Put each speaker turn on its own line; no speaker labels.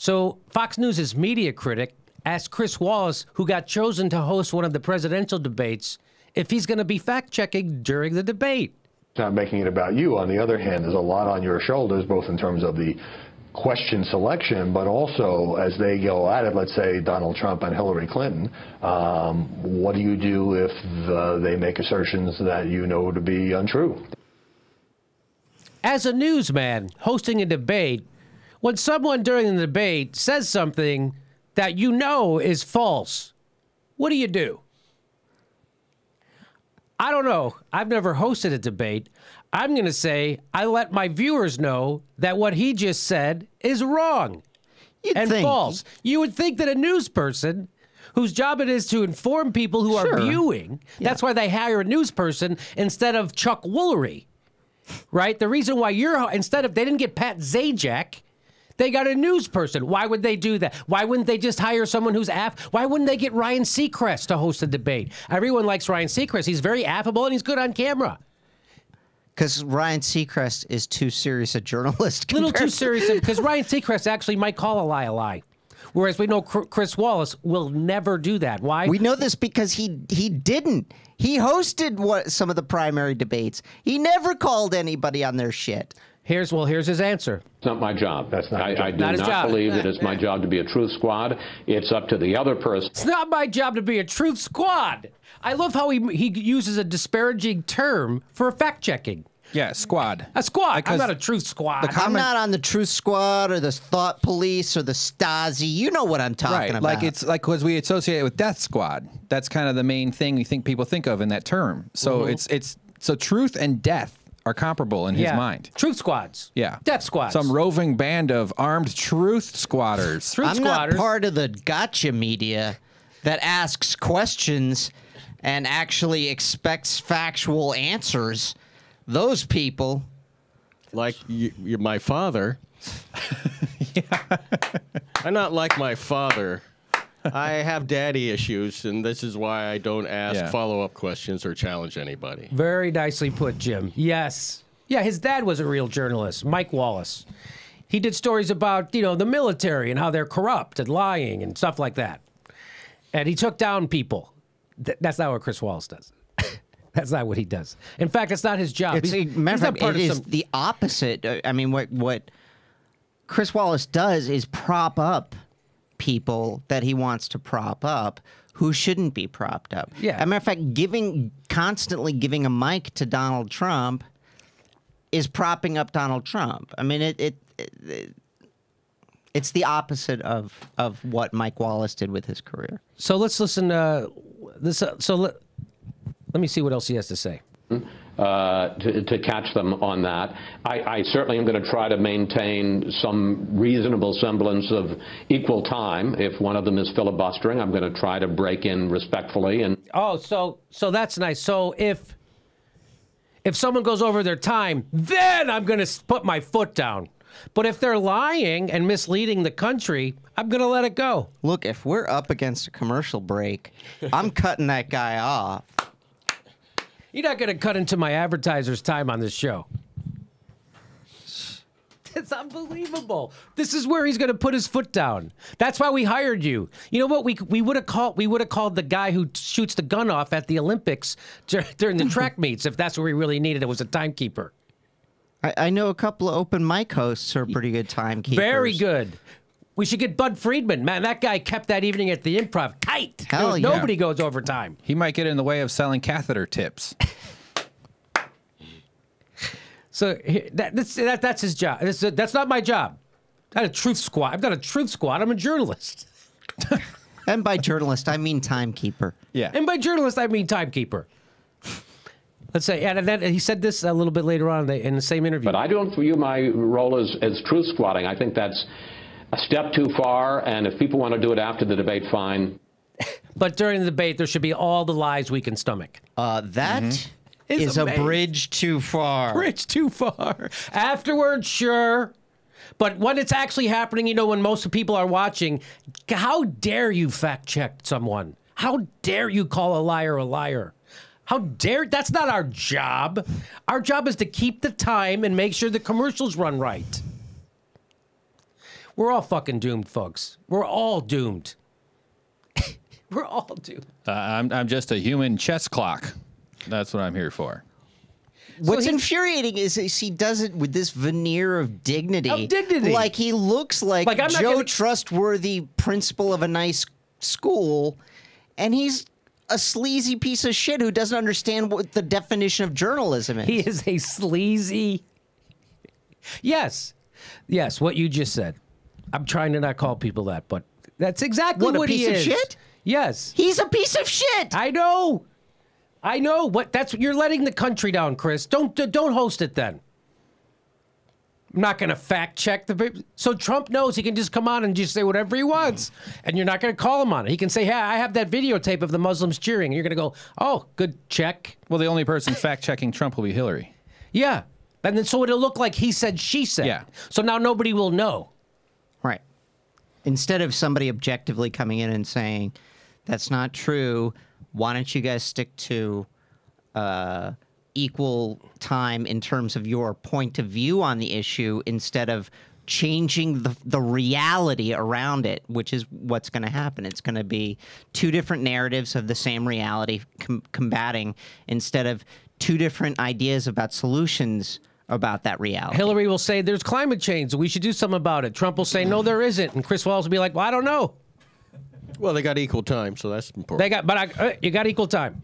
So Fox News' media critic asked Chris Wallace, who got chosen to host one of the presidential debates, if he's going to be fact-checking during the debate.
Not making it about you. On the other hand, there's a lot on your shoulders, both in terms of the question selection, but also as they go at it, let's say Donald Trump and Hillary Clinton, what do you do if they make assertions that you know to be untrue?
As a newsman hosting a debate, when someone during the debate says something that you know is false, what do you do? I don't know. I've never hosted a debate. I'm going to say I let my viewers know that what he just said is wrong and false. You would think that a news person whose job it is to inform people who are viewing, that's why they hire a news person instead of Chuck Woolery, right? The reason why instead of, they didn't get Pat Zajac, they got a news person. Why would they do that? Why wouldn't they just hire someone who's why wouldn't they get Ryan Seacrest to host a debate? Everyone likes Ryan Seacrest. He's very affable and he's good on camera.
Because Ryan Seacrest is too serious a journalist.
A little too serious, because Ryan Seacrest actually might call a lie. Whereas we know Chris Wallace will never do that. Why?
We know this because he didn't. He hosted some of the primary debates. He never called anybody on their shit.
Here's his answer.
It's not my job.
That's not
I do not believe that it's my job to be a truth squad. It's up to the other person.
It's not my job to be a truth squad. I love how he uses a disparaging term for fact-checking.
Yeah, squad.
A squad. I'm not a truth squad.
I'm not on the truth squad or the thought police or the Stasi. You know what I'm talking about.
Like it's like because we associate it with death squad. That's kind of the main thing people think of in that term. So so truth and death are comparable in his mind.
Truth squads.
Yeah.
Death squads.
Some roving band of armed truth squatters.
I'm
not part of the gotcha media that asks questions and actually expects factual answers. Those people.
Like you're my father.
Yeah.
I'm not like my father. I have daddy issues, and this is why I don't ask follow-up questions or challenge anybody.
Very nicely put, Jim. Yes. Yeah, his dad was a real journalist, Mike Wallace. He did stories about, the military and how they're corrupt and lying and stuff like that. And he took down people. That's not what Chris Wallace does. That's not what he does. In fact, it's not his job.
It is the opposite. I mean, what Chris Wallace does is prop up people that he wants to prop up who shouldn't be propped up.
Yeah.
As a matter of fact, constantly giving a mic to Donald Trump is propping up Donald Trump. I mean, it's the opposite of what Mike Wallace did with his career.
So let's listen to this. Let me see what else he has to say.
To catch them on that. I certainly am going to try to maintain some reasonable semblance of equal time. If one of them is filibustering, I'm going to try to break in respectfully. And
so that's nice. So if someone goes over their time, then I'm going to put my foot down. But if they're lying and misleading the country, I'm going to let it go.
Look, if we're up against a commercial break, I'm cutting that guy off.
You're not going to cut into my advertiser's time on this show. It's unbelievable. This is where he's going to put his foot down. That's why we hired you. You know what? We would have called the guy who shoots the gun off at the Olympics during the track meets if that's where we really needed it, was a timekeeper.
I know a couple of open mic hosts who are pretty good timekeepers.
Very good. We should get Bud Friedman. Man, that guy kept that evening at the Improv tight.
Hell yeah.
Nobody goes overtime.
He might get in the way of selling catheter tips.
So that's his job. That's not my job. I'm not a truth squad. I'm not a truth squad. I'm a journalist.
And by journalist, I mean timekeeper.
Yeah.
And by journalist, I mean timekeeper. Let's say, and then he said this a little bit later on in the same interview.
But I don't view my role as truth squatting. I think that's a step too far, and if people want to do it after the debate, fine.
But during the debate, there should be all the lies we can stomach.
That is a bridge too far.
Bridge too far. Afterwards, sure. But when it's actually happening, when most people are watching, how dare you fact check someone? How dare you call a liar a liar? How dare, that's not our job. Our job is to keep the time and make sure the commercials run right. We're all fucking doomed, folks. We're all doomed. We're all doomed.
I'm just a human chess clock. That's what I'm here for.
What's infuriating is he does it with this veneer of dignity. Like he looks like Joe trustworthy principal of a nice school, and he's a sleazy piece of shit who doesn't understand what the definition of journalism is.
He is a sleazy... Yes. Yes, what you just said. I'm trying to not call people that, but that's exactly what he is.
What, a piece of shit?
Yes.
He's a piece of shit!
I know. I know, but that's you're letting the country down, Chris. Don't host it then. I'm not going to fact check the. So Trump knows he can just come on and just say whatever he wants, and you're not going to call him on it. He can say, "Hey, I have that videotape of the Muslims cheering," and you're going to go, "Oh, good check."
Well, the only person fact checking Trump will be Hillary.
Yeah, and then so it'll look like he said, she said.
Yeah.
So now nobody will know.
Right. Instead of somebody objectively coming in and saying, "That's not true. Why don't you guys stick to equal time in terms of your point of view on the issue instead of changing the reality around it," which is what's going to happen. It's going to be two different narratives of the same reality combating instead of two different ideas about solutions about that reality.
Hillary will say, "There's climate change. We should do something about it." Trump will say, "No, there isn't." And Chris Wallace will be like, "Well, I don't know."
Well, they got equal time, so that's important.
You got equal time.